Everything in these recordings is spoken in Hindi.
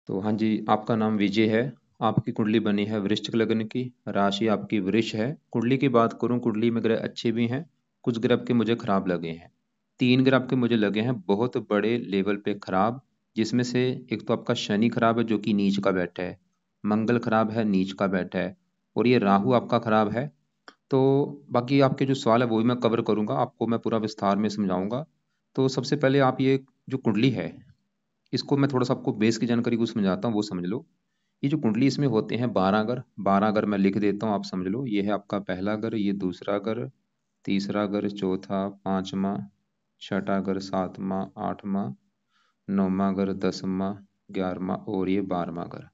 तो हाँ जी, आपका नाम विजय है। आपकी कुंडली बनी है वृश्चिक लग्न की। राशि आपकी वृष है। कुंडली की बात करूं, कुंडली में ग्रह अच्छे भी हैं, कुछ ग्रह आपके मुझे खराब लगे हैं। तीन ग्रह आपके मुझे लगे हैं बहुत बड़े लेवल पे खराब। जिसमें से एक तो आपका शनि खराब है जो कि नीच का बैठा है। मंगल खराब है, नीच का बैठा है। और ये राहु आपका खराब है। तो बाकी आपके जो सवाल है वो भी मैं कवर करूंगा, आपको मैं पूरा विस्तार में समझाऊंगा। तो सबसे पहले आप ये जो कुंडली है, इसको मैं थोड़ा सा आपको बेस की जानकारी को समझाता हूँ, वो समझ लो। ये जो कुंडली, इसमें होते हैं 12 घर। 12 घर मैं लिख देता हूँ, आप समझ लो। ये है आपका पहला घर, ये दूसरा घर, तीसरा घर, चौथा, पांचवा, छठा घर, सातवां, आठवां, नौवां घर, दसवां, 11वां और ये 12वां घर।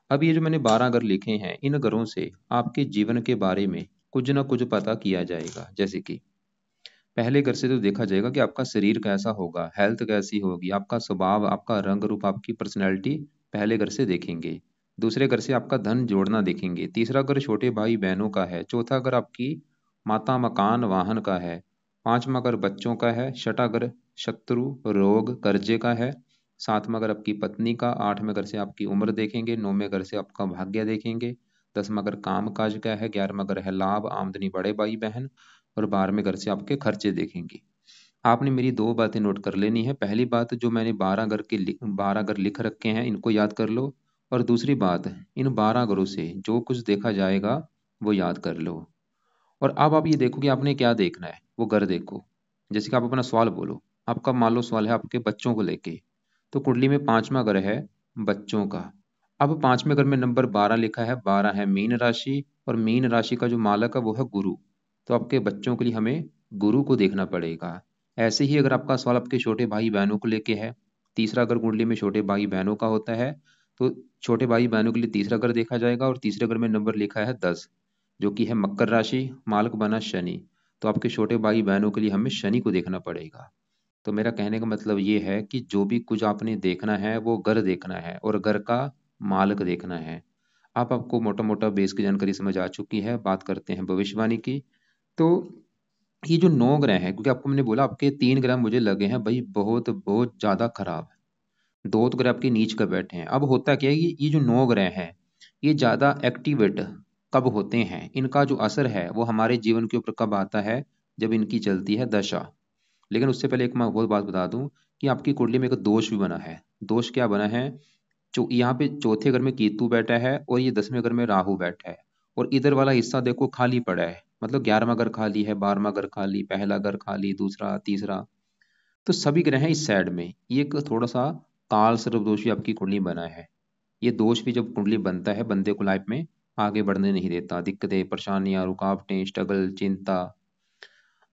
अब ये जो मैंने 12 घर लिखे हैं, इन घरों से आपके जीवन के बारे में कुछ ना कुछ पता किया जाएगा। जैसे कि पहले घर से तो देखा जाएगा कि आपका शरीर कैसा होगा, हेल्थ कैसी होगी, आपका स्वभाव, आपका रंग रूप, आपकी पर्सनैलिटी पहले घर से देखेंगे। दूसरे घर से आपका धन जोड़ना देखेंगे। तीसरा घर छोटे भाई बहनों का है। चौथा घर आपकी माता, मकान, वाहन का है। पांचवा घर बच्चों का है। छठा घर शत्रु, रोग, कर्जे का है। सातवां घर आपकी पत्नी का। आठवें घर से आपकी उम्र देखेंगे। नौवें घर से आपका भाग्य देखेंगे। दसवां घर काम काज का है। 11वां घर है लाभ, आमदनी, बड़े भाई बहन। और 12वें घर से आपके खर्चे देखेंगे। आपने मेरी दो बातें नोट कर लेनी है। पहली बात, जो मैंने 12 घर लिख रखे हैं, इनको याद कर लो। और दूसरी बात, इन 12 घरों से जो कुछ देखा जाएगा वो याद कर लो। और अब आप ये देखो कि आपने क्या देखना है, वो घर देखो। जैसे कि आप अपना सवाल बोलो। आपका मान लो सवाल है आपके बच्चों को लेके। तो कुंडली में पांचवा घर है बच्चों का। अब पांचवें घर में नंबर 12 लिखा है। 12 है मीन राशि, और मीन राशि का जो मालक है वो है गुरु। तो आपके बच्चों के लिए हमें गुरु को देखना पड़ेगा। ऐसे ही अगर आपका सवाल आपके छोटे भाई बहनों को लेके है, तीसरा घर कुंडली में छोटे भाई बहनों का होता है, तो छोटे भाई बहनों के लिए तीसरा घर देखा जाएगा। और तीसरे घर में नंबर लिखा है 10, जो कि है मकर राशि, मालक बना शनि। तो आपके छोटे भाई बहनों के लिए हमें शनि को देखना पड़ेगा। तो मेरा कहने का मतलब ये है कि जो भी कुछ आपने देखना है वो घर देखना है, और घर का मालिक देखना है। आप आपको मोटा मोटा बेस की जानकारी समझ आ चुकी है। बात करते हैं भविष्यवाणी की। तो ये जो 9 ग्रह हैं, क्योंकि आपको मैंने बोला आपके 3 ग्रह मुझे लगे हैं भाई बहुत बहुत ज्यादा खराब। दो तो ग्रह आपके नीच का बैठे हैं। अब होता क्या है कि ये जो 9 ग्रह हैं, ये ज्यादा एक्टिवेट कब होते हैं, इनका जो असर है वो हमारे जीवन के ऊपर कब आता है, जब इनकी चलती है दशा। लेकिन उससे पहले एक मैं वो बात बता दूं कि आपकी कुंडली में एक दोष भी बना है। दोष क्या बना है? यहाँ पे चौथे घर में केतु बैठा है, और ये 10वें घर में राहु बैठा है। और इधर वाला हिस्सा देखो खाली पड़ा है, मतलब 11वां घर खाली है, 12वां घर खाली, पहला घर खाली, दूसरा, तीसरा। तो सभी ग्रह हैं इस साइड में। ये एक थोड़ा सा काल सर्प दोष भी आपकी कुंडली में बना है। ये दोष भी जब कुंडली बनता है, बंदे को लाइफ में आगे बढ़ने नहीं देता। दिक्कतें, परेशानियां, रुकावटें, स्ट्रगल, चिंता।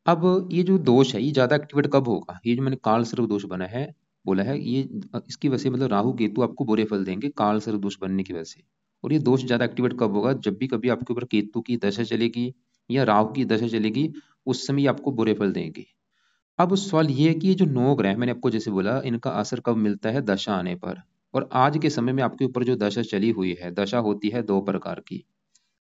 अब ये जो दोष है ये ज्यादा एक्टिवेट कब होगा? ये जो मैंने काल सर्प दोष बना है, बोला है, ये इसकी वजह से मतलब राहु केतु आपको बुरे फल देंगे काल सर्प दोष बनने की वजह से। और ये दोष ज्यादा एक्टिवेट कब होगा? जब भी कभी आपके ऊपर केतु की दशा चलेगी या राहु की दशा चलेगी, उस समय ये आपको बुरे फल देंगे। अब सवाल ये है कि ये जो 9 ग्रह मैंने आपको जैसे बोला, इनका असर कब मिलता है? दशा आने पर। और आज के समय में आपके ऊपर जो दशा चली हुई है, दशा होती है दो प्रकार की।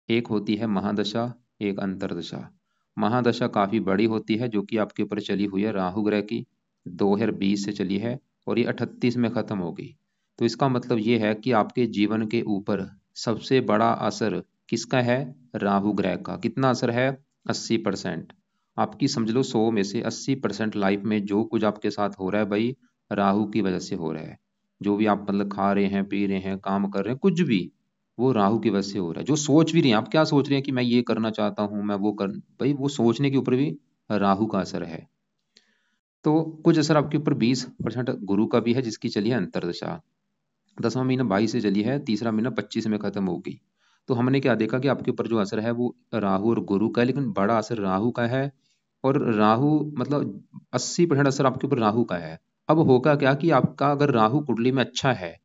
एक होती है महादशा, एक अंतरदशा। महादशा काफी बड़ी होती है, जो कि आपके ऊपर चली हुई है राहु ग्रह की, 2020 से चली है, और ये 38 में खत्म होगी। तो इसका मतलब ये है कि आपके जीवन के ऊपर सबसे बड़ा असर किसका है? राहु ग्रह का। कितना असर है? 80%। आपकी समझ लो 100 में से 80% लाइफ में जो कुछ आपके साथ हो रहा है भाई, राहु की वजह से हो रहा है। जो भी आप मतलब खा रहे हैं, पी रहे हैं, काम कर रहे हैं, कुछ भी, वो राहु की वजह से हो रहा है। जो सोच भी रहे हैं, आप क्या सोच रहे हैं कि मैं ये करना चाहता हूं, मैं वो कर, भाई वो सोचने के ऊपर भी राहु का असर है। तो कुछ असर आपके ऊपर 20% गुरु का भी है, जिसकी चली है अंतरदशा। 10वां महीना 22 से चली है, तीसरा महीना 25 में खत्म होगी। तो हमने क्या देखा कि आपके ऊपर जो असर है वो राहु और गुरु का है, लेकिन बड़ा असर राहु का है। और राहु मतलब 80% असर आपके ऊपर राहु का है। अब होगा क्या कि आपका अगर राहु कुंडली में अच्छा है,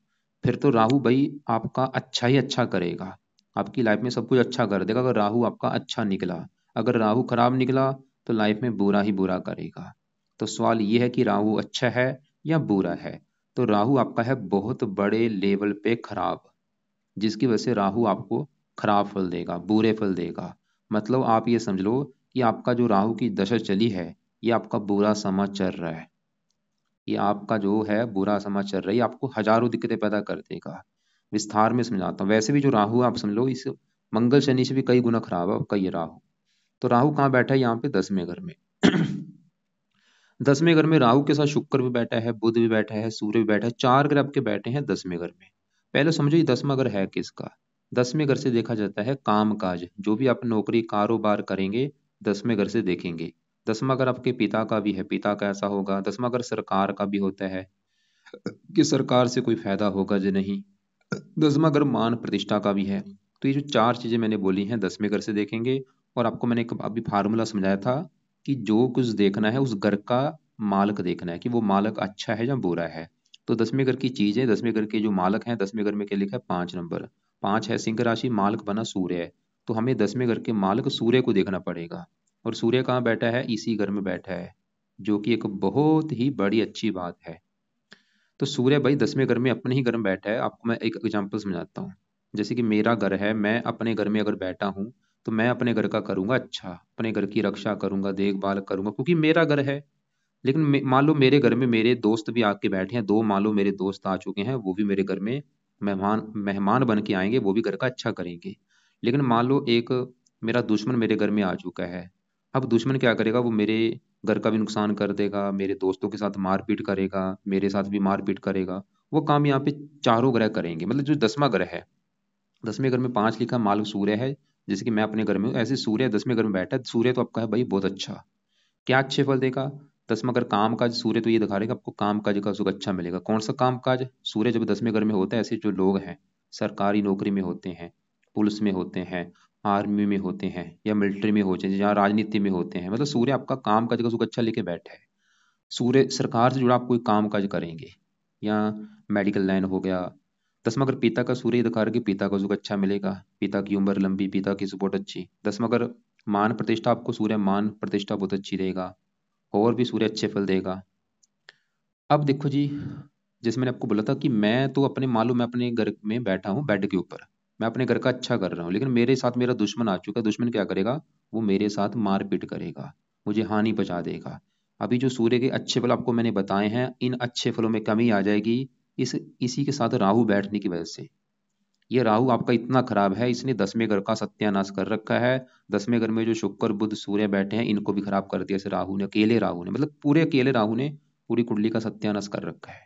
फिर तो राहु भाई आपका अच्छा ही अच्छा करेगा। आपकी लाइफ में सब कुछ अच्छा कर देगा अगर राहु आपका अच्छा निकला। अगर राहु खराब निकला तो लाइफ में बुरा ही बुरा करेगा। तो सवाल ये है कि राहु अच्छा है या बुरा है? तो राहु आपका है बहुत बड़े लेवल पे खराब, जिसकी वजह से राहु आपको खराब फल देगा, बुरे फल देगा। मतलब आप ये समझ लो कि आपका जो राहु की दशा चली है, ये आपका बुरा समय चल रहा है। ये आपका जो है बुरा समय चल रही है, आपको हजारों दिक्कतें पैदा कर देगा। विस्तार में समझाता हूँ। वैसे भी जो राहु है, आप समझ लो इस मंगल शनि से भी कई गुना खराब है आपका ये राहु। तो राहु कहाँ बैठा है? यहाँ पे 10वें घर में। 10वें घर में राहु के साथ शुक्र भी बैठा है, बुध भी बैठा है, सूर्य भी बैठा है, 4 ग्रह आपके बैठे हैं 10वें घर में। पहले समझो ये 10वां घर है किसका? 10वें घर से देखा जाता है काम काज, जो भी आप नौकरी कारोबार करेंगे 10वें घर से देखेंगे। 10वां घर आपके पिता का भी है, पिता का ऐसा होगा। 10वां घर सरकार का भी होता है कि सरकार से कोई फायदा होगा या नहीं। 10वां घर मान प्रतिष्ठा का भी है। तो ये जो 4 चीजें मैंने बोली हैं 10वें घर से देखेंगे। और आपको मैंने एक अभी फार्मूला समझाया था कि जो कुछ देखना है उस घर का मालक देखना है कि वो मालक अच्छा है या बुरा है। तो 10वें घर की चीज है, 10वें घर के जो मालक हैं, 10वें घर में क्या लिखा है? 5 नंबर। 5 है सिंह राशि, मालक बना सूर्य है। तो हमें 10वें घर के मालक सूर्य को देखना पड़ेगा। और सूर्य कहाँ बैठा है? इसी घर में बैठा है, जो कि एक बहुत ही बड़ी अच्छी बात है। तो सूर्य भाई 10वें घर में अपने ही घर में बैठा है। आपको मैं एक एग्जांपल समझाता हूँ। जैसे कि मेरा घर है, मैं अपने घर में अगर बैठा हूँ तो मैं अपने घर का करूंगा अच्छा, अपने घर की रक्षा करूंगा, देखभाल करूंगा, क्योंकि मेरा घर है। लेकिन मान लो मेरे घर में मेरे दोस्त भी आके बैठे हैं, 2 मान लो मेरे दोस्त आ चुके हैं, वो भी मेरे घर में मेहमान मेहमान बन के आएंगे, वो भी घर का अच्छा करेंगे। लेकिन मान लो एक मेरा दुश्मन मेरे घर में आ चुका है। अब दुश्मन क्या करेगा? वो मेरे घर का भी नुकसान कर देगा, मेरे दोस्तों के साथ मारपीट करेगा, मेरे साथ भी मारपीट करेगा। वो काम यहाँ पे चारों ग्रह करेंगे। मतलब जो 10वां ग्रह है, 10वें घर में 5 लिखा, मालक सूर्य है। जैसे कि मैं अपने घर में हूँ, ऐसे सूर्य 10वें घर में बैठा है। सूर्य तो आपका है भाई बहुत अच्छा। क्या अच्छे फल देगा? 10वां घर काम काज, सूर्य तो ये दिखा रहेगा आपको काम काज का सुख अच्छा मिलेगा। कौन सा काम काज? सूर्य जब 10वें घर में होता है, ऐसे जो लोग हैं सरकारी नौकरी में होते हैं, पुलिस में होते हैं, आर्मी में होते हैं, या मिलिट्री में होते हैं, या राजनीति में होते हैं, मतलब सूर्य आपका काम काज का सुख अच्छा लेके बैठा है। सूर्य सरकार से जुड़ा आप कोई काम काज करेंगे, या मेडिकल लाइन हो गया। 10वां घर पिता का, सूर्य दिखा रहा है कि पिता का सुख अच्छा मिलेगा, पिता की उम्र लंबी, पिता की सपोर्ट अच्छी। 10वां घर मान प्रतिष्ठा, आपको सूर्य मान प्रतिष्ठा बहुत अच्छी देगा, और भी सूर्य अच्छे फल देगा। अब देखो जी, जैसे मैंने आपको बोला था कि मैं तो अपने मालूम मैं अपने घर में बैठा हूँ बेड के ऊपर, मैं अपने घर का अच्छा कर रहा हूँ, लेकिन मेरे साथ मेरा दुश्मन आ चुका है। दुश्मन क्या करेगा? वो मेरे साथ मारपीट करेगा, मुझे हानि पहुंचा देगा। अभी जो सूर्य के अच्छे फल आपको मैंने बताए हैं, इन अच्छे फलों में कमी आ जाएगी इस इसी के साथ राहु बैठने की वजह से। ये राहु आपका इतना खराब है, इसने 10वें घर का सत्यानाश कर रखा है। 10वें घर में जो शुक्र बुध सूर्य बैठे हैं, इनको भी खराब कर दिया इस राहु ने, अकेले राहु ने, मतलब पूरे अकेले राहु ने पूरी कुंडली का सत्यानाश कर रखा है।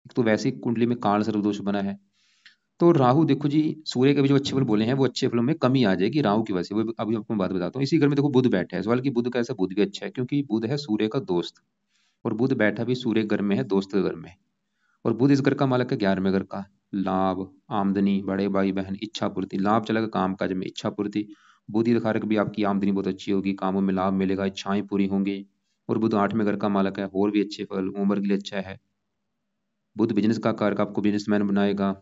एक तो वैसे ही कुंडली में काल सर्वदोष बना है। तो राहु देखो जी, सूर्य के भी जो अच्छे फल बोले हैं वो अच्छे फलों में कमी आ जाएगी राहु की वजह से। वो अभी आपको बात बताता हूँ। इसी घर में देखो बुध बैठा है, सवाल की बुध कैसा? बुध भी अच्छा है, क्योंकि बुध है सूर्य का दोस्त, और बुध बैठा भी सूर्य घर में है, दोस्त के घर में। और बुध इस घर का मालक है 11वें घर का। लाभ, आमदनी, बड़े भाई बहन, इच्छा पूर्ति, लाभ चलेगा काम काज में, इच्छा पूर्ति। बुध ही दिखा रहा है कि भी आपकी आमदनी बहुत अच्छी होगी, कामों में लाभ मिलेगा, इच्छाएं पूरी होंगी। और बुध 8वें घर का मालक है, और भी अच्छे फल, उम्र के लिए अच्छा है। बुध बिजनेस का कारक, आपको बिजनेसमैन बनाएगा।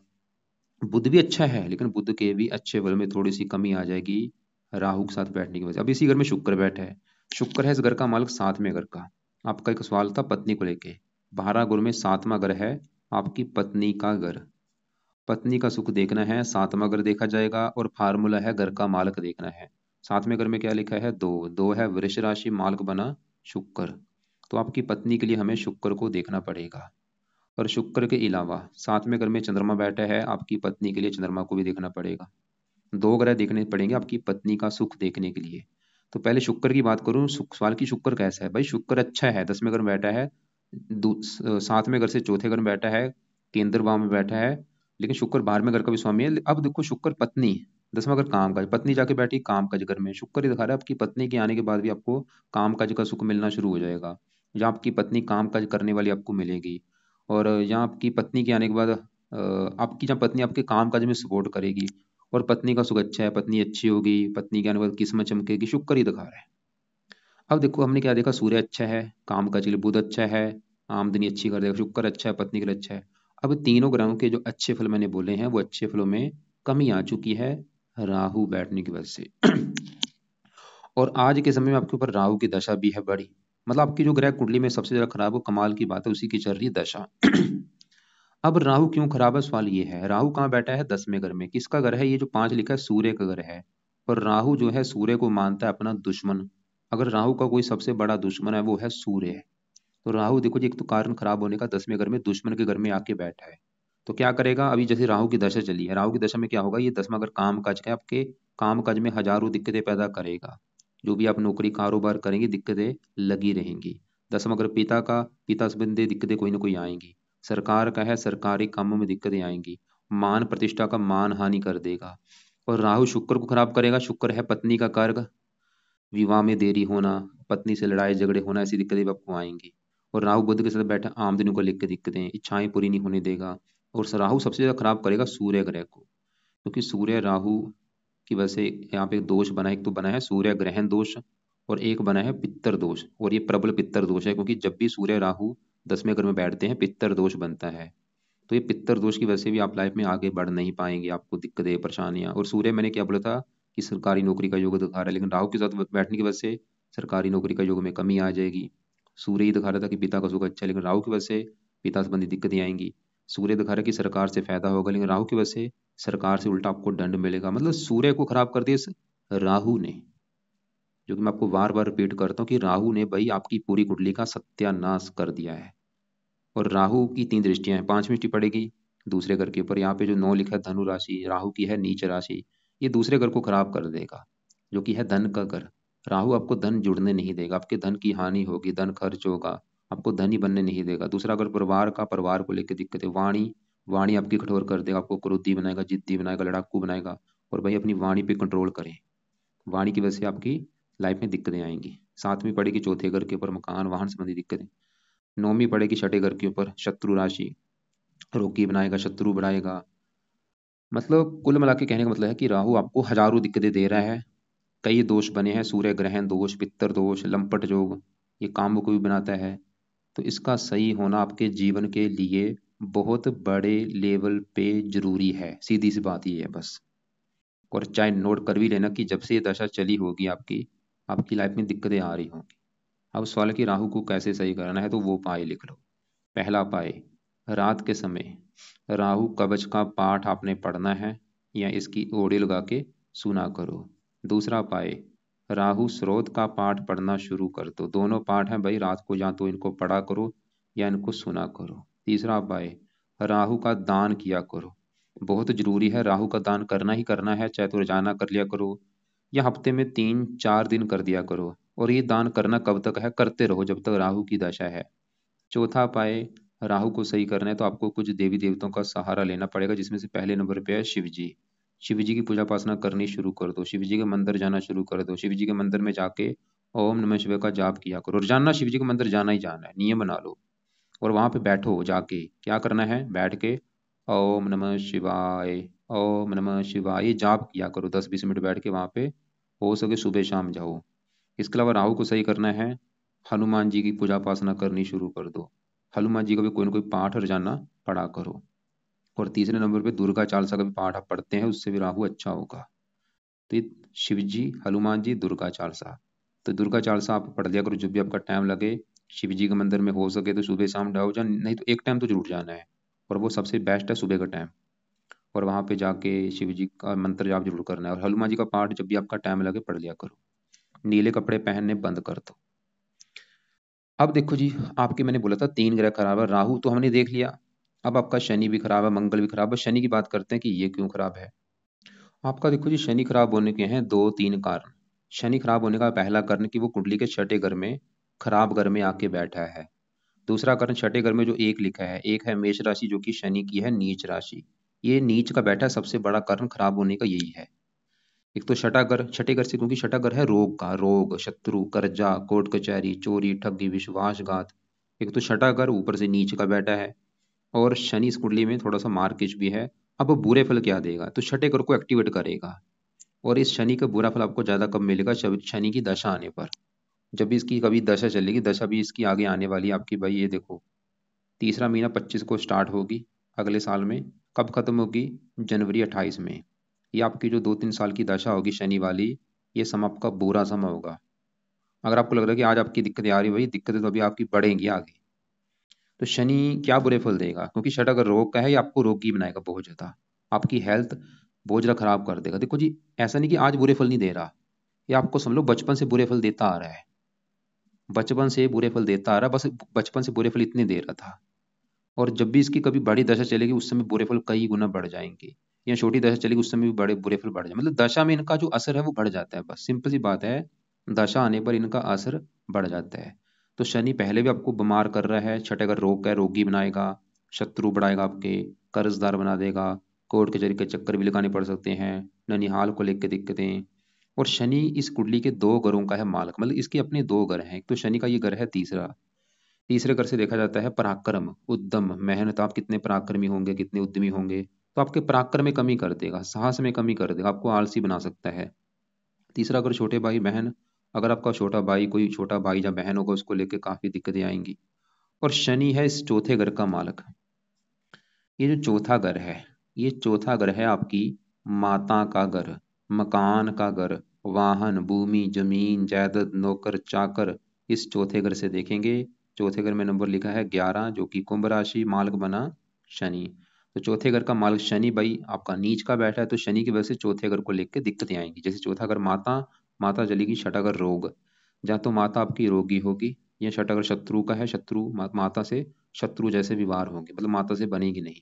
बुध भी अच्छा है, लेकिन बुध के भी अच्छे फल में थोड़ी सी कमी आ जाएगी राहु के साथ बैठने की वजह से। अब इसी घर में शुक्र बैठा है। शुक्र है इस घर का मालक 7वें घर का। आपका एक सवाल था पत्नी को लेके। 12 गुरु में 7वां घर है आपकी पत्नी का घर। पत्नी का सुख देखना है, 7वां घर देखा जाएगा, और फार्मूला है घर का मालक देखना है। 7वें घर में क्या लिखा है? 2। 2 है वृष राशि, मालक बना शुक्र। तो आपकी पत्नी के लिए हमें शुक्र को देखना पड़ेगा। और शुक्र के अलावा 7वें घर में चंद्रमा बैठा है, आपकी पत्नी के लिए चंद्रमा को भी देखना पड़ेगा। 2 ग्रह देखने पड़ेंगे आपकी पत्नी का सुख देखने के लिए। तो पहले शुक्र की बात करूं। सवाल की शुक्र कैसा है? भाई शुक्र अच्छा है, 10वें घर में बैठा है, 7वें घर से चौथे घर में बैठा है, केंद्र भाव में बैठा है। लेकिन शुक्र 12वें घर का भी स्वामी है। अब देखो शुक्र पत्नी, 10वां घर काम काज, पत्नी जाके बैठी काम काज घर में। शुक्र ही दिखा रहा है आपकी पत्नी के आने के बाद भी आपको काम काज का सुख मिलना शुरू हो जाएगा। या आपकी पत्नी काम काज करने वाली आपको मिलेगी। और यहाँ आपकी पत्नी के आने के बाद आपकी जहाँ पत्नी आपके काम काज में सपोर्ट करेगी, और पत्नी का सुख अच्छा है, पत्नी अच्छी होगी, पत्नी के आने के बाद किस्मत चमकेगी, शुक्र ही दिखा रहा है। अब देखो हमने क्या देखा? सूर्य अच्छा है, काम काज के लिए बुध अच्छा है, आमदनी अच्छी कर देगा, शुक्र अच्छा है, पत्नी के लिए अच्छा है। अब तीनों ग्रहों के जो अच्छे फल मैंने बोले हैं, वो अच्छे फलों में कमी आ चुकी है राहु बैठने की वजह से। और आज के समय में आपके ऊपर राहु की दशा भी है बड़ी। मतलब आपकी जो ग्रह कुंडली में सबसे ज्यादा खराब हो, कमाल की बात है, उसी की चल रही है दशा। अब राहु क्यों खराब है? सवाल ये है, राहु कहाँ बैठा है? 10वें घर में। किसका घर है? ये जो 5 लिखा है सूर्य का घर है। और राहु जो है सूर्य को मानता है अपना दुश्मन। अगर राहु का कोई सबसे बड़ा दुश्मन है वो है सूर्य। तो राहु देखो जी, एक तो कारण खराब होने का 10वें घर में दुश्मन के घर में आके बैठा है। तो क्या करेगा, अभी जैसे राहु की दशा चली है, राहु की दशा में क्या होगा, ये 10वां घर काम काज का है, आपके काम काज में हजारों दिक्कतें पैदा करेगा। जो भी आप नौकरी कारोबार करेंगे दिक्कतें लगी रहेंगी। 10वां घर पिता का, पिता संबंधी दिक्कतें कोई ना कोई आएंगी। सरकार का है, सरकारी कामों में दिक्कतें आएंगी। मान प्रतिष्ठा का मान हानि कर देगा। और राहु शुक्र को खराब करेगा, शुक्र है पत्नी का कारक, विवाह में देरी होना, पत्नी से लड़ाई झगड़े होना, ऐसी दिक्कतें भी आपको आएंगी। और राहु बुध के साथ बैठा आमदनी को लेकर दिक्कतें, इच्छाएं पूरी नहीं होने देगा। और राहु सबसे ज्यादा खराब करेगा सूर्य ग्रह को, क्योंकि सूर्य राहु की वजह से यहाँ पे दोष बना है। एक तो बना है सूर्य ग्रहण दोष, और एक बना है पित्तर दोष, और ये प्रबल पित्तर दोष है, क्योंकि जब भी सूर्य राहु 10वें घर में बैठते हैं पित्तर दोष बनता है। तो ये पित्तर दोष की वजह से भी आप लाइफ में आगे बढ़ नहीं पाएंगे, आपको दिक्कतें परेशानियां। और सूर्य मैंने क्या बोला था कि सरकारी नौकरी का योग दिखा रहा है, लेकिन राहु के साथ बैठने की वजह से सरकारी नौकरी का योग में कमी आ जाएगी। सूर्य ही दिखा रहा था कि पिता का सुख अच्छा है, लेकिन राहु की वजह से पिता संबंधी दिक्कतें आएंगी। सूर्य दिखा रहा है कि सरकार से फायदा होगा, लेकिन राहु की वजह से सरकार से उल्टा आपको दंड मिलेगा। मतलब सूर्य को खराब कर दिया इस राहु ने। जो कि मैं आपको बार बार रिपीट करता हूँ कि राहु ने भाई आपकी पूरी कुंडली का सत्यानाश कर दिया है। और राहु की 3 दृष्टियां हैं, 5वीं दृष्टि पड़ेगी दूसरे घर के ऊपर। यहाँ पे जो 9 लिखा है धनु राशि, राहु की है नीच राशि, ये दूसरे घर को खराब कर देगा, जो कि है धन का घर। राहु आपको धन जुड़ने नहीं देगा, आपके धन की हानि होगी, धन खर्च होगा, आपको धनी बनने नहीं देगा। दूसरा अगर परिवार का, परिवार को लेकर दिक्कत है, वाणी, वाणी आपकी कठोर कर देगा, आपको क्रोधी बनाएगा, जिद्दी बनाएगा, लड़ाकू बनाएगा। और भाई अपनी वाणी पे कंट्रोल करें, वाणी की वजह से आपकी लाइफ में दिक्कतें आएंगी। 7वीं पड़ेगी चौथे घर के ऊपर, मकान वाहन संबंधी दिक्कतें। 9वीं पड़ेगी छठे घर के ऊपर, शत्रु राशि, रोगी बनाएगा, शत्रु बढ़ाएगा। मतलब कुल मिला के कहने का मतलब है कि राहु आपको हजारों दिक्कतें दे रहा है। कई दोष बने हैं, सूर्य ग्रहण दोष, पित्तर दोष, लंपट योग, ये कामों को भी बनाता है। तो इसका सही होना आपके जीवन के लिए बहुत बड़े लेवल पे जरूरी है, सीधी सी बात ये है बस। और चाहे नोट कर भी लेना कि जब से ये दशा चली होगी आपकी, आपकी लाइफ में दिक्कतें आ रही होंगी। अब सवाल है कि राहु को कैसे सही करना है, तो वो उपाय लिख लो। पहला उपाय, रात के समय राहु कवच का पाठ आपने पढ़ना है, या इसकी ओढ़ी लगा के सुना करो। दूसरा उपाय, राहु स्रोत का पाठ पढ़ना शुरू कर दो। दोनों पाठ हैं भाई, रात को या तो इनको पढ़ा करो या इनको सुना करो। तीसरा उपाय, राहु का दान किया करो, बहुत जरूरी है, राहु का दान करना ही करना है, चाहे तो रोजाना कर लिया करो या हफ्ते में 3-4 दिन कर दिया करो। और ये दान करना कब तक है, करते रहो जब तक राहु की दशा है। चौथा उपाय, राहु को सही करना है तो आपको कुछ देवी देवताओं का सहारा लेना पड़ेगा, जिसमें से पहले नंबर पे है शिव जी। शिव जी की पूजा उपासना करनी शुरू कर दो, शिव जी के मंदिर जाना शुरू कर दो। शिव जी के मंदिर में जाके ओम नमः शिवाय का जाप किया करो, रोजाना शिव जी के मंदिर जाना ही जाना है, नियम बना लो। और वहां पे बैठो, जाके क्या करना है, बैठ के ओम नमः शिवाय, ओम नमः शिवाय, ये जाप किया करो 10-20 मिनट बैठ के वहां पे। हो सके सुबह शाम जाओ। इसके अलावा राहु को सही करना है, हनुमान जी की पूजा उपासना करनी शुरू कर दो। हनुमान जी का भी कोई ना कोई पाठ रोजाना पढ़ा करो। और तीसरे नंबर पे दुर्गा चालीसा का भी पाठ आप पढ़ते हैं, उससे भी राहु अच्छा होगा। तो ये शिव जी, हनुमान जी, दुर्गा चालीसा। तो दुर्गा चालीसा आप पढ़ लिया करो जब भी आपका टाइम लगे। शिव जी के मंदिर में हो सके तो सुबह शाम जाओ, जा नहीं तो एक टाइम तो जरूर जाना है, और वो सबसे बेस्ट है सुबह का टाइम। और वहां पे जाके शिव जी का मंत्र जाप जरूर करना है, और हनुमान जी का पाठ जब भी आपका टाइम लगे पढ़ लिया करो। नीले कपड़े पहनने बंद कर दो। अब देखो जी, आपके मैंने बोला था 3 ग्रह खराब है, राहु तो हमने देख लिया। अब आपका शनि भी खराब है, मंगल भी खराब है। शनि की बात करते हैं कि ये क्यों खराब है। आपका देखो जी, शनि खराब होने के हैं 2-3 कारण। शनि खराब होने का पहला कारण कि वो कुंडली के छठे घर में, खराब घर में आके बैठा है। दूसरा कारण, छठे घर में जो एक लिखा है, एक है मेष राशि, जो कि शनि की है नीच राशि। ये नीच का बैठा है, सबसे बड़ा कारण खराब होने का यही है। एक तो छठा घर, छठे घर से, क्योंकि छठा घर है रोग का, रोग, शत्रु, कर्जा, कोर्ट कचहरी, चोरी, ठगी, विश्वासघात। एक तो छठा घर ऊपर से नीच का बैठा है, और शनि इस कुंडली में थोड़ा सा मार्किश भी है। अब वो बुरे फल क्या देगा, तो छठे घर को एक्टिवेट करेगा। और इस शनि का बुरा फल आपको ज्यादा कब मिलेगा, जब शनि की दशा आने पर। जब भी इसकी कभी दशा चलेगी, दशा भी इसकी आगे आने वाली है आपकी भाई, ये देखो तीसरा महीना 25 को स्टार्ट होगी अगले साल में। कब खत्म होगी, जनवरी 28 में। ये आपकी जो 2-3 साल की दशा होगी शनि वाली, ये समय आपका बुरा समय होगा। अगर आपको लग रहा है कि आज आपकी दिक्कतें आ रही है, भाई दिक्कतें तो अभी आपकी बढ़ेंगी आगे। तो शनि क्या बुरे फल देगा, क्योंकि छठा अगर रोग का है, ये आपको रोगी बनाएगा बहुत ज्यादा, आपकी हेल्थ बहुत ज्यादा खराब कर देगा। देखो जी, ऐसा नहीं कि आज बुरे फल नहीं दे रहा, ये आपको समझ लो बचपन से बुरे फल देता आ रहा है। बचपन से बुरे फल देता आ रहा, बस बचपन से बुरे फल इतने दे रहा था, और जब भी इसकी कभी बड़ी दशा चलेगी उस समय बुरे फल कई गुना बढ़ जाएंगे, या छोटी दशा चलेगी उस समय भी बड़े बुरे फल बढ़ जाए, मतलब दशा में इनका जो असर है वो बढ़ जाता है, बस सिंपल सी बात है, दशा आने पर इनका असर बढ़ जाता है। तो शनि पहले भी आपको बीमार कर रहा है, छठे घर रोग का रोगी बनाएगा, शत्रु बढ़ाएगा, आपके कर्जदार बना देगा, कोर्ट कचहरी के चक्कर भी लगाने पड़ सकते हैं, ननिहाल को लेकर दिक्कतें। और शनि इस कुंडली के दो घरों का है मालक, मतलब इसके अपने दो घर हैं, एक तो शनि का ये घर है तीसरा, तीसरे घर से देखा जाता है पराक्रम, उद्यम, मेहनत, आप कितने पराक्रमी होंगे, कितने उद्यमी होंगे, तो आपके पराक्रम में कमी कर देगा, साहस में कमी कर देगा, आपको आलसी बना सकता है। तीसरा अगर छोटे भाई बहन, अगर आपका छोटा भाई, कोई छोटा भाई या बहन होगा, उसको लेके काफी दिक्कतें आएंगी। और शनि है इस चौथे घर का मालक। ये जो चौथा घर है, ये चौथा घर है आपकी माता का घर, मकान का घर, वाहन, भूमि, जमीन, जायदाद, नौकर चाकर, इस चौथे घर से देखेंगे। चौथे घर में नंबर लिखा है 11, जो कि कुंभ राशि, मालक बना शनि। तो चौथे घर का मालक शनि भाई आपका नीच का बैठा है, तो शनि की वजह से चौथे घर को लेकर दिक्कतें आएंगी। जैसे चौथा घर माता, माता चलेगी, छठा घर रोग, जहाँ तो माता आपकी रोगी होगी, या छठा घर शत्रु का है, शत्रु माता से शत्रु जैसे व्यवहार होंगे, मतलब माता से बनेगी नहीं,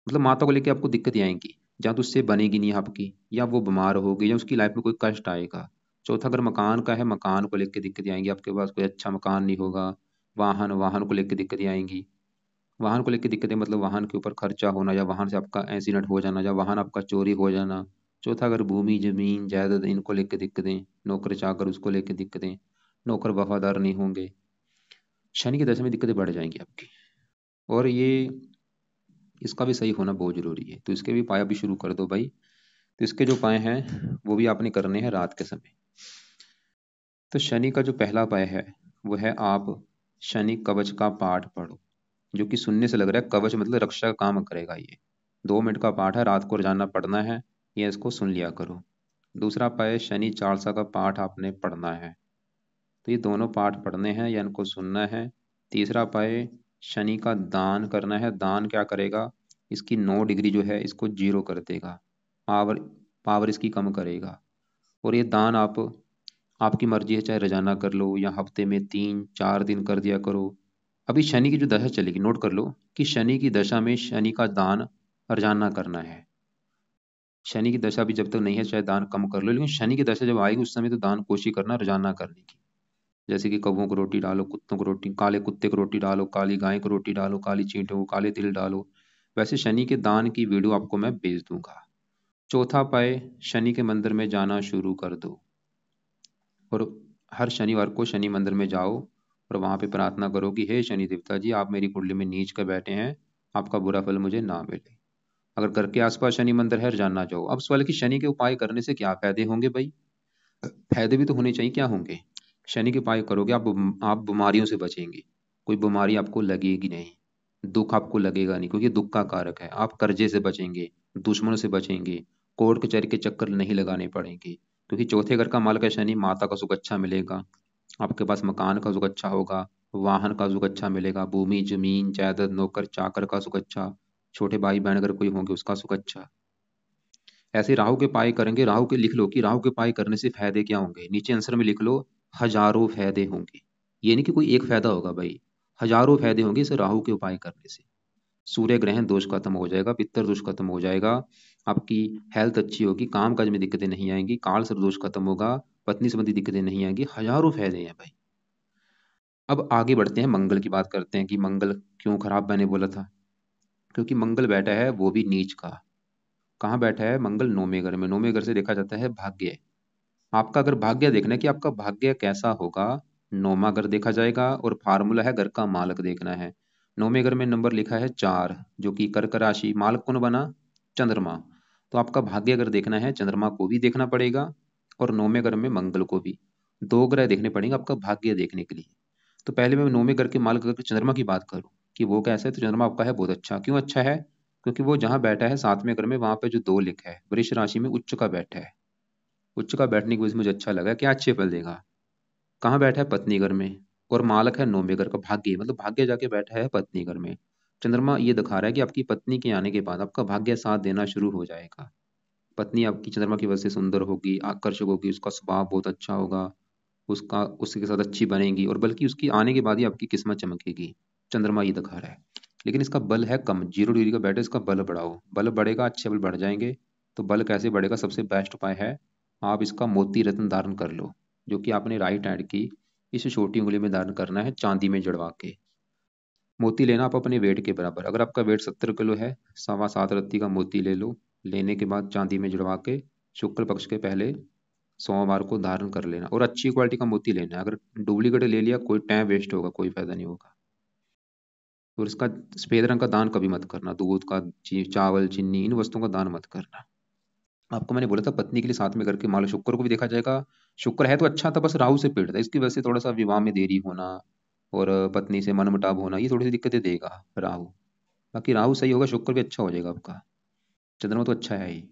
मतलब माता को लेके आपको दिक्कतें आएंगी, या तो उससे बनेगी नहीं आपकी, या वो बीमार होगी, या उसकी लाइफ में कोई कष्ट आएगा। चौथा अगर मकान का है, मकान को लेके दिक्कतें आएंगी, आपके पास कोई अच्छा मकान नहीं होगा। वाहन, वाहन को लेके दिक्कतें आएंगी, वाहन को लेके दिक्कतें मतलब वाहन के ऊपर खर्चा होना, या वाहन से आपका एक्सीडेंट हो जाना, या वाहन आपका चोरी हो जाना। चौथा अगर भूमि, जमीन, जायदाद, इनको लेके दिक्कतें, नौकर चाकर, उसको लेके दिक्कतें, नौकर वफादार नहीं होंगे, शनि की दशा में दिक्कतें बढ़ जाएंगी आपकी। और ये इसका भी सही होना बहुत जरूरी है, तो इसके भी उपाय भी शुरू कर दो भाई। तो इसके जो उपाय हैं वो भी आपने करने हैं रात के समय। तो शनि का जो पहला उपाय है वो है, आप शनि कवच का पाठ पढ़ो, जो कि सुनने से लग रहा है कवच मतलब रक्षा का काम करेगा। ये 2 मिनट का पाठ है, रात को रोजाना पढ़ना है, ये इसको सुन लिया करो। दूसरा उपाय, शनि चालीसा का पाठ आपने पढ़ना है, तो ये दोनों पाठ पढ़ने हैं या इनको सुनना है। तीसरा उपाय, शनि का दान करना है। दान क्या करेगा, इसकी 9 डिग्री जो है इसको जीरो कर देगा, पावर पावर इसकी कम करेगा। और ये दान आप, आपकी मर्जी है, चाहे रोजाना कर लो या हफ्ते में 3-4 दिन कर दिया करो। अभी शनि की जो दशा चलेगी, नोट कर लो कि शनि की दशा में शनि का दान रोजाना करना है। शनि की दशा भी जब तक नहीं है चाहे दान कम कर लो, लेकिन शनि की दशा जब आएगी उस समय तो दान कोशिश करना रोजाना करने की। जैसे कि कौवों को रोटी डालो, कुत्तों को रोटी, काले कुत्ते को रोटी डालो, काली गाय को रोटी डालो, काली चींटों को काले तिल डालो। वैसे शनि के दान की वीडियो आपको मैं भेज दूंगा। चौथा उपाय, शनि के मंदिर में जाना शुरू कर दो, और हर शनिवार को शनि मंदिर में जाओ और वहां पे प्रार्थना करो कि हे शनि देवता जी, आप मेरी कुंडली में नीच कर बैठे हैं, आपका बुरा फल मुझे ना मिले। अगर घर के आसपास शनि मंदिर है, जाना जाओ। अब सवाल है कि शनि के उपाय करने से क्या फायदे होंगे भाई, फायदे भी तो होने चाहिए, क्या होंगे। शनि के उपाय करोगे आप बीमारियों से बचेंगे, कोई बीमारी आपको लगेगी नहीं, दुख आपको लगेगा नहीं, क्योंकि दुख का कारक है। आप कर्जे से बचेंगे, दुश्मनों से बचेंगे, कोर्ट कचहरी के चक्कर नहीं लगाने पड़ेंगे, क्योंकि चौथे घर का मालक है शनि, माता का सुख अच्छा मिलेगा, आपके पास मकान का सुख अच्छा होगा, वाहन का सुख अच्छा मिलेगा, भूमि, जमीन, जायदाद, नौकर चाकर का सुख अच्छा, छोटे भाई बहन अगर कोई होंगे उसका सुख अच्छा। ऐसे राहु के पाए करेंगे, राहु के लिख लो कि राहु के पाए करने से फायदे क्या होंगे, नीचे आंसर में लिख लो, हजारों फायदे होंगे। ये नहीं कि कोई एक फायदा होगा भाई, हजारों फायदे होंगे इसे राहु के उपाय करने से। सूर्य ग्रहण दोष खत्म हो जाएगा, पित्तर दोष खत्म हो जाएगा, आपकी हेल्थ अच्छी होगी, काम काज में दिक्कतें नहीं आएंगी, काल सर्प दोष खत्म होगा, पत्नी संबंधी दिक्कतें नहीं आएंगी, हजारों फायदे हैं भाई। अब आगे बढ़ते हैं, मंगल की बात करते हैं कि मंगल क्यों खराब मैंने बोला था। क्योंकि मंगल बैठा है वो भी नीच का। कहाँ बैठा है मंगल, 9वें घर में। 9वें घर से देखा जाता है भाग्य। आपका अगर भाग्य देखना है कि आपका भाग्य कैसा होगा, 9वां घर देखा जाएगा, और फार्मूला है घर का मालक देखना है। 9वें घर में नंबर लिखा है 4, जो कि कर्क राशि, मालक कौन बना, चंद्रमा। तो आपका भाग्य अगर देखना है, चंद्रमा को भी देखना पड़ेगा और 9वें घर में मंगल को भी, 2 ग्रह देखने पड़ेंगे आपका भाग्य देखने के लिए। तो पहले मैं 9वें घर के मालक अगर चंद्रमा की बात करूं कि वो कैसा है, तो चंद्रमा आपका है बहुत अच्छा। क्यों अच्छा है, क्योंकि वो जहां बैठा है 7वें घर में, वहां पे जो 2 लिखा है, वृष राशि में उच्च का बैठा है। उच्च का बैठने की वजह से मुझे अच्छा लगा, क्या अच्छे फल देगा। कहाँ बैठा है, पत्नी घर में, और मालक है 9वें घर का, भाग्य मतलब भाग्य जाके बैठा है पत्नी घर में। चंद्रमा ये दिखा रहा है कि आपकी पत्नी के आने के बाद आपका भाग्य साथ देना शुरू हो जाएगा। पत्नी आपकी चंद्रमा की वजह से सुंदर होगी, आकर्षक होगी, उसका स्वभाव बहुत अच्छा होगा, उसका उसके साथ अच्छी बनेगी, और बल्कि उसकी आने के बाद ही आपकी किस्मत चमकेगी। चंद्रमा ये दिखा रहा है। लेकिन इसका बल है कम, 0 डिग्री का बैठ है, इसका बल बढ़ाओ, बल बढ़ेगा, अच्छे बल बढ़ जाएंगे। तो बल कैसे बढ़ेगा? सबसे बेस्ट उपाय है, आप इसका मोती रत्न धारण कर लो, जो कि आपने राइट हैंड की इस छोटी उंगली में धारण करना है, चांदी में जड़वा के। मोती लेना आप अपने वेट के बराबर, अगर आपका वेट 70 किलो है, 7.25 रत्ती का मोती ले लो। लेने के बाद चांदी में जुड़वा के शुक्ल पक्ष के पहले सोमवार को धारण कर लेना, और अच्छी क्वालिटी का मोती लेना है। अगर डुप्लीकेट ले लिया, कोई टाइम वेस्ट होगा, कोई फायदा नहीं होगा। और इसका सफेद रंग का दान कभी मत करना, दूध का, चावल, चीनी, इन वस्तुओं का दान मत करना। आपको मैंने बोला था पत्नी के लिए साथ में करके, मान लो शुक्र को भी देखा जाएगा। शुक्र है तो अच्छा था, बस राहु से पीड़ित है, इसकी वजह से थोड़ा सा विवाह में देरी होना और पत्नी से मनमुटाव होना, ये थोड़ी सी दिक्कतें देगा राहु। बाकी राहु सही होगा, शुक्र भी अच्छा हो जाएगा आपका। चंद्रमा तो अच्छा है ही।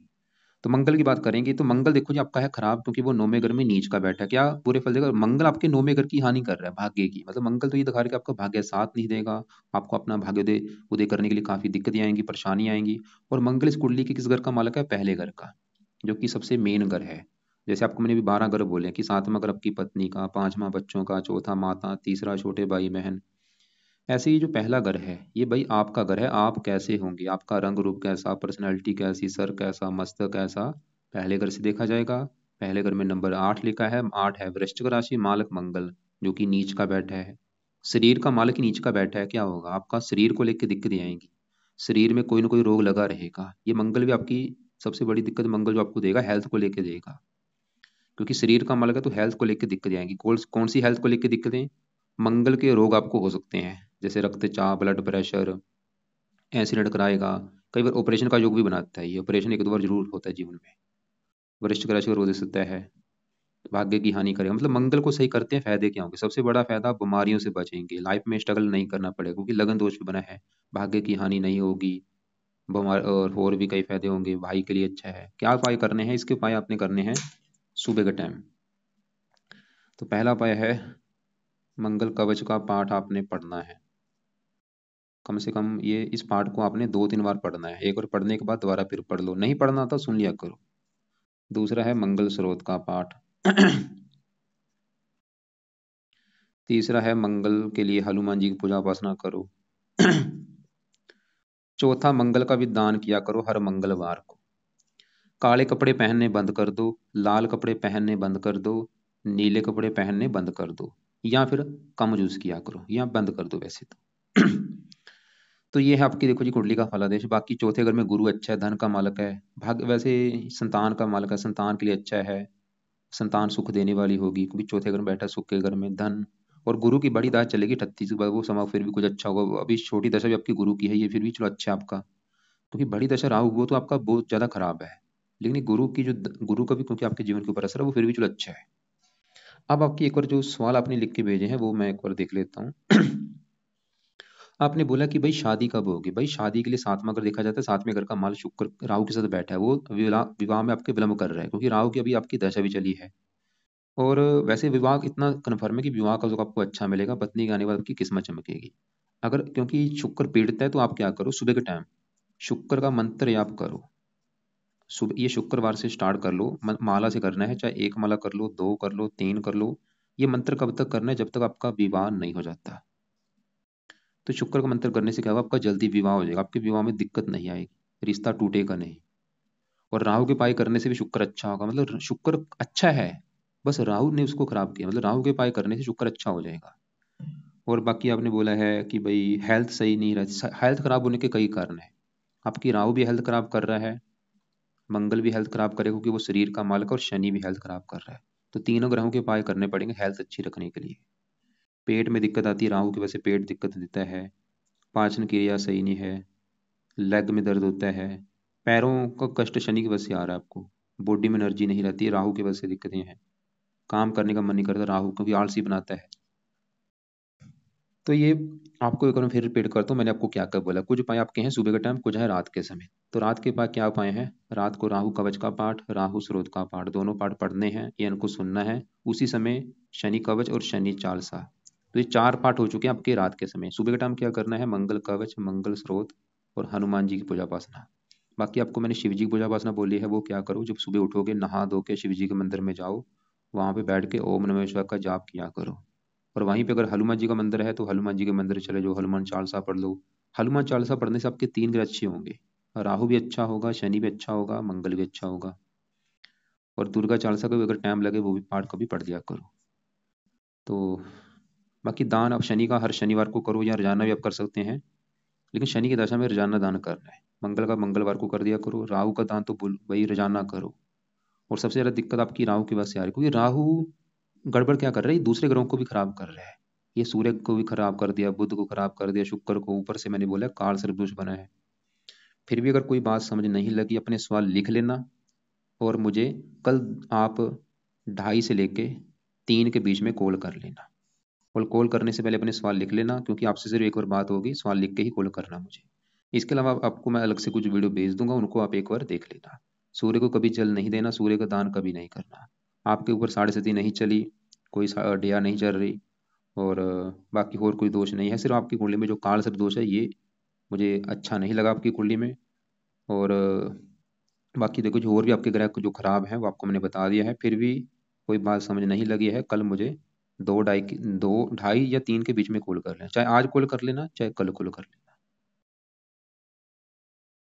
तो मंगल की बात करेंगे, तो मंगल देखो जी आपका है खराब, क्योंकि वो 9वें घर में नीच का बैठा है। क्या बुरे फल देगा? मंगल आपके 9वें घर की हानि कर रहा है, भाग्य की। मतलब मंगल तो ये दिखा रहा है कि आपका भाग्य साथ नहीं देगा, आपको अपना भाग्योदय उदय करने के लिए काफी दिक्कतें आएंगी, परेशानी आएंगी। और मंगल इस कुंडली के किस घर का मालक है? पहले घर का, जो कि सबसे मेन घर है। जैसे आपको मैंने भी 12 घर बोले हैं, कि 7वां घर आपकी पत्नी का, 5वां बच्चों का, चौथा माता, तीसरा छोटे भाई बहन। ऐसे ही जो पहला घर है, ये भाई आपका घर है, आप कैसे होंगे, आपका रंग रूप कैसा, पर्सनैलिटी कैसी, सर कैसा, मस्तक कैसा, पहले घर से देखा जाएगा। पहले घर में नंबर 8 लिखा है, 8 है वृश्चिक राशि, मालक मंगल, जो कि नीच का बैठा है। शरीर का मालक ही नीच का बैठा है, क्या होगा? आपका शरीर को लेकर दिक्कतें आएंगी, शरीर में कोई ना कोई रोग लगा रहेगा। ये मंगल भी आपकी सबसे बड़ी दिक्कत, मंगल जो आपको देगा हेल्थ को लेकर देगा, क्योंकि शरीर का मालक है, तो हेल्थ को लेकर दिक्कतें आएंगी। कौन कौन सी हेल्थ को लेकर दिक्कतें? मंगल के रोग आपको हो सकते हैं, जैसे रक्तचाप, ब्लड प्रेशर, एक्सीडेंट कराएगा। कई बार ऑपरेशन का योग भी बनाता है, ये ऑपरेशन एक दो बार जरूर होता है जीवन में। वृश्चिक राशि का रोग दे सकता है, भाग्य की हानि करेगा। मतलब मंगल को सही करते हैं, फायदे क्या होंगे? सबसे बड़ा फायदा, बीमारियों से बचेंगे, लाइफ में स्ट्रगल नहीं करना पड़ेगा, क्योंकि लगन दोष भी बना है। भाग्य की हानि नहीं होगी, और भी कई फायदे होंगे, भाई के लिए अच्छा है। क्या उपाय करने हैं? इसके उपाय आपने करने हैं सुबह के टाइम। तो पहला उपाय है, मंगल कवच का पाठ आपने पढ़ना है। कम से कम ये इस पाठ को आपने 2-3 बार पढ़ना है, एक बार पढ़ने के बाद दोबारा फिर पढ़ लो, नहीं पढ़ना तो सुन लिया करो। दूसरा है मंगल स्रोत का पाठ। तीसरा है मंगल के लिए हनुमान जी की पूजा उपासना करो। चौथा, मंगल का भी दान किया करो हर मंगलवार को। काले कपड़े पहनने बंद कर दो, लाल कपड़े पहनने बंद कर दो, नीले कपड़े पहनने बंद कर दो, या फिर कम यूज किया करो, या बंद कर दो वैसे तो। तो ये है आपकी, देखो जी, कुंडली का फलादेश। बाकी चौथे घर में गुरु अच्छा है, धन का मालक है। भाग्य वैसे संतान का मालक है, संतान के लिए अच्छा है, संतान सुख देने वाली होगी, क्योंकि चौथे घर में बैठा, सुख के घर में धन। और गुरु की बड़ी दाज चलेगी 38 के बाद, वो समय फिर भी कुछ अच्छा होगा। अभी छोटी दशा भी आपकी गुरु की है, ये फिर भी चलो अच्छा है आपका, क्योंकि बड़ी दशा राहु वो तो आपका बहुत ज्यादा खराब है। लेकिन ये गुरु की जो गुरु का भी क्योंकि आपके जीवन के ऊपर असर है, वो फिर भी चलो अच्छा है। अब आपकी एक बार जो सवाल आपने लिख के भेजे हैं, वो मैं एक बार देख लेता हूँ। आपने बोला कि भाई शादी कब होगी? भाई शादी के लिए 7वां घर देखा जाता है, 7वें घर का माल शुक्र राहु के साथ बैठा है, वो विवाह विवाह में आपके विलंब कर रहा है, क्योंकि राहु की अभी आपकी दशा भी चली है। और वैसे विवाह इतना कन्फर्म है कि विवाह का जो आपको अच्छा मिलेगा, पत्नी के आने के बाद आपकी किस्मत चमकेगी। अगर क्योंकि शुक्र पीड़ित है, तो आप क्या करो, सुबह के टाइम शुक्र का मंत्र याप करो। सुबह ये शुक्रवार से स्टार्ट कर लो, माला से करना है, चाहे एक माला कर लो, 2 कर लो, 3 कर लो। ये मंत्र कब तक करना है? जब तक आपका विवाह नहीं हो जाता। तो शुक्र का मंत्र करने से क्या होगा? आपका जल्दी विवाह हो जाएगा, आपके विवाह में दिक्कत नहीं आएगी, रिश्ता टूटेगा नहीं। और राहु के पाई करने से भी शुक्र अच्छा होगा, मतलब शुक्र अच्छा है, बस राहु ने उसको खराब किया। मतलब राहु के पाई करने से शुक्र अच्छा हो जाएगा। और बाकी आपने बोला है कि भाई हेल्थ सही नहीं रहती, हेल्थ खराब होने के कई कारण है। आपकी राहु भी हेल्थ खराब कर रहा है, मंगल भी हेल्थ खराब करेगा, क्योंकि वो शरीर का मालक है, और शनि भी हेल्थ खराब कर रहा है। तो तीनों ग्रहों के उपाय करने पड़ेंगे हेल्थ अच्छी रखने के लिए। पेट में दिक्कत आती है राहु की वजह से, पेट दिक्कत देता है। पाचन क्रिया सही नहीं है, लेग में दर्द होता है, पैरों का कष्ट शनि की वजह से आ रहा है आपको। बॉडी में एनर्जी नहीं रहती है, राहु की वजह से दिक्कतें हैं। काम करने का मन नहीं करता राहु, क्योंकि आलसी बनाता है। तो ये आपको एक बार मैं फिर रिपीट करता हूँ, मैंने आपको क्या क्या बोला। कुछ उपाय आपके हैं सुबह के टाइम, कुछ है रात के समय। तो रात के पास क्या उपाय है? रात को राहु कवच का पाठ, राहु स्रोत का पाठ, दोनों पाठ पढ़ने हैं, ये इनको सुनना है। उसी समय शनि कवच और शनि चालीसा। तो ये 4 पाठ हो चुके हैं आपके रात के समय। सुबह के टाइम क्या करना है? मंगल कवच, मंगल स्रोत और हनुमान जी की पूजा उपासना। बाकी आपको मैंने शिव जी की पूजा उपासना बोली है, वो क्या करो, जब सुबह उठोगे नहा धो के शिव जी के मंदिर में जाओ, वहाँ पे बैठ के ओम नमः शिवाय का जाप किया करो। और वहीं पे अगर हनुमान जी का मंदिर है तो हनुमान जी के मंदिर चले जाओ, हनुमान चालीसा पढ़ लो। हनुमान चालीसा पढ़ने से आपके 3 ग्रह अच्छे होंगे। राहु भी अच्छा होगा, शनि भी अच्छा होगा, मंगल भी अच्छा होगा। और दुर्गा चालीसा का भी अगर टाइम लगे वो भी पाठ कभी पढ़ दिया करो। तो बाकी दान आप शनि का हर शनिवार को करो, या रोजाना भी आप कर सकते हैं, लेकिन शनि की दशा में रोजाना दान करना है। मंगल का मंगलवार को कर दिया करो। राहु का दान तो वही रोजाना करो। और सबसे ज्यादा दिक्कत आपकी राहु की वजह से आ रही है, क्योंकि राहु गड़बड़ क्या कर रहा है, ये दूसरे ग्रहों को भी खराब कर रहा है। ये सूर्य को भी खराब कर दिया, बुध को खराब कर दिया, शुक्र को, ऊपर से मैंने बोला काल सर्पदोष बना है। फिर भी अगर कोई बात समझ नहीं लगी, अपने सवाल लिख लेना। और मुझे कल आप 2:30 से लेके 3 के बीच में कॉल कर लेना। और कॉल करने से पहले अपने सवाल लिख लेना, क्योंकि आपसे सिर्फ एक बार बात होगी, सवाल लिख के ही कॉल करना मुझे। इसके अलावा आपको मैं अलग से कुछ वीडियो भेज दूंगा, उनको आप एक बार देख लेना। सूर्य को कभी जल नहीं देना, सूर्य का दान कभी नहीं करना। आपके ऊपर 7.5 नहीं चली, कोई डेया नहीं चल रही, और बाकी और कोई दोष नहीं है। सिर्फ आपकी कुंडली में जो काल सर्प दोष है, ये मुझे अच्छा नहीं लगा आपकी कुंडली में। और बाकी देखो जो और भी आपके ग्रह को जो खराब है वो आपको मैंने बता दिया है। फिर भी कोई बात समझ नहीं लगी है, कल मुझे 2 ढाई 2 ढाई या 3 के बीच में कॉल कर लेना। चाहे आज कॉल कर लेना, चाहे कल कॉल कर लेना।